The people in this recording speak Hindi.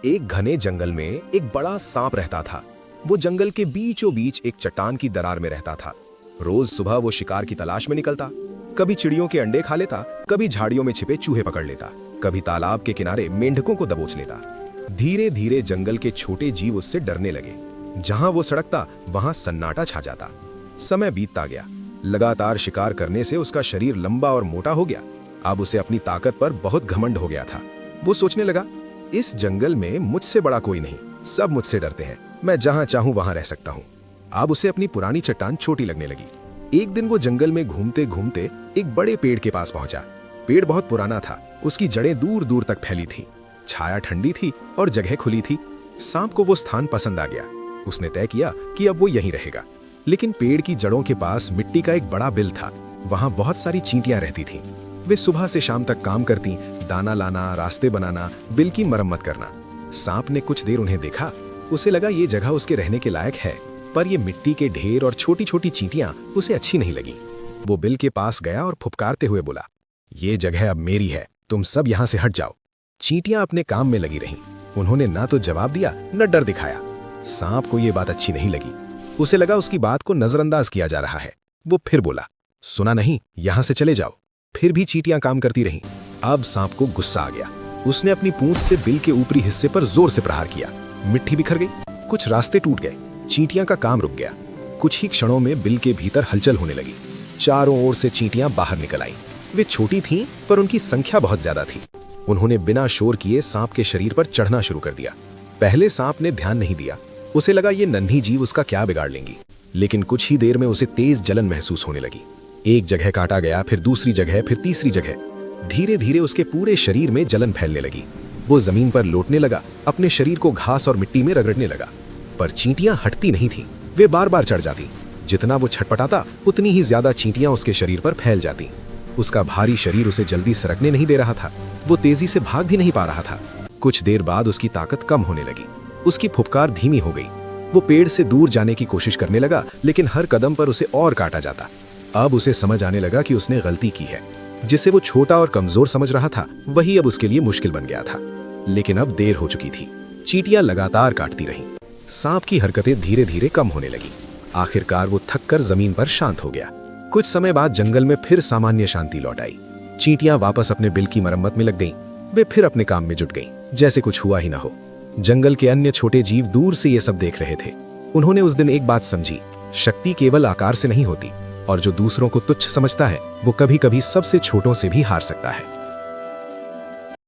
एक घने जंगल में एक बड़ा सांप रहता था। वो जंगल के बीचों बीच एक चट्टान की दरार में रहता था। रोज सुबह वो शिकार की तलाश में निकलता। कभी चिड़ियों के अंडे खा लेता, कभी झाड़ियों में छिपे चूहे पकड़ लेता, कभी तालाब के किनारे मेंढकों को दबोच लेता। धीरे धीरे जंगल के छोटे जीव उससे डरने लगे। जहां वो सड़कता वहां सन्नाटा छा जाता। समय बीतता गया। लगातार शिकार करने से उसका शरीर लंबा और मोटा हो गया। अब उसे अपनी ताकत पर बहुत घमंड हो गया था। वो सोचने लगा, इस जंगल में मुझसे बड़ा कोई नहीं, सब मुझसे डरते हैं, मैं जहां चाहूं वहां रह सकता हूं। अब उसे अपनी पुरानी चट्टान छोटी लगने लगी। एक दिन वो जंगल में घूमते घूमते एक बड़े पेड़ के पास पहुंचा। पेड़ बहुत पुराना था, उसकी जड़ें दूर दूर तक फैली थी, छाया ठंडी थी और जगह खुली थी। सांप को वो स्थान पसंद आ गया। उसने तय किया कि अब वो यहीं रहेगा। लेकिन पेड़ की जड़ों के पास मिट्टी का एक बड़ा बिल था। वहां बहुत सारी चींटियां रहती थीं। वे सुबह से शाम तक काम करती, दाना लाना, रास्ते बनाना, बिल की मरम्मत करना। सांप ने कुछ देर उन्हें देखा। उसे लगा ये जगह उसके रहने के लायक है, पर ये मिट्टी के ढेर और छोटी छोटी चींटियां उसे अच्छी नहीं लगी। वो बिल के पास गया और फुफकारते हुए बोला, ये जगह अब मेरी है, तुम सब यहाँ से हट जाओ। चींटियां अपने काम में लगी रहीं। उन्होंने ना तो जवाब दिया न डर दिखाया। सांप को ये बात अच्छी नहीं लगी। उसे लगा उसकी बात को नजरअंदाज किया जा रहा है। वो फिर बोला, सुना नहीं, यहां से चले जाओ। फिर भी चींटियां काम करती रहीं। अब सांप को गुस्सा आ गया। उसने अपनी पूंछ से बिल के ऊपरी हिस्से पर जोर से प्रहार किया। मिट्टी बिखर गई, कुछ रास्ते टूट गए, चींटियां का काम रुक गया। कुछ ही क्षणों में बिल के भीतर हलचल होने लगी। चारों ओर से चींटियां बाहर निकल आईं। वे छोटी थीं, पर उनकी संख्या बहुत ज्यादा थी। उन्होंने बिना शोर किए सांप के शरीर पर चढ़ना शुरू कर दिया। पहले सांप ने ध्यान नहीं दिया। उसे लगा ये नन्ही जीव उसका क्या बिगाड़ लेंगी। लेकिन कुछ ही देर में उसे तेज जलन महसूस होने लगी। एक जगह काटा गया, फिर दूसरी जगह, फिर तीसरी जगह। धीरे धीरे उसके पूरे शरीर में जलन फैलने लगी। वो जमीन पर लोटने लगा, अपने शरीर को घास और मिट्टी में रगड़ने लगा। पर चींटियां हटती नहीं थीं। वे बार बार चढ़ जाती। जितना वो छटपटाता, उतनी ही ज्यादा चींटियां उसके शरीर पर फैल जाती। उसका भारी शरीर उसे जल्दी सरकने नहीं दे रहा था। वो तेजी से भाग भी नहीं पा रहा था। कुछ देर बाद उसकी ताकत कम होने लगी। उसकी फुफकार धीमी हो गई। वो पेड़ से दूर जाने की कोशिश करने लगा, लेकिन हर कदम पर उसे और काटा जाता। अब उसे समझ आने लगा कि उसने गलती की है। जिसे वो छोटा और कमजोर समझ रहा था, वही अब उसके लिए मुश्किल बन गया था। लेकिन अब देर हो चुकी थी। चींटियां लगातार काटती रहीं। सांप की हरकतें धीरे धीरे कम होने लगी। आखिरकार वो थककर जमीन पर शांत हो गया। कुछ समय बाद जंगल में फिर सामान्य शांति लौट आई। चींटियां वापस अपने बिल की मरम्मत में लग गईं। वे फिर अपने काम में जुट गईं, जैसे कुछ हुआ ही ना हो। जंगल के अन्य छोटे जीव दूर से ये सब देख रहे थे। उन्होंने उस दिन एक बात समझी, शक्ति केवल आकार से नहीं होती, और जो दूसरों को तुच्छ समझता है, वो कभी कभी सबसे छोटों से भी हार सकता है।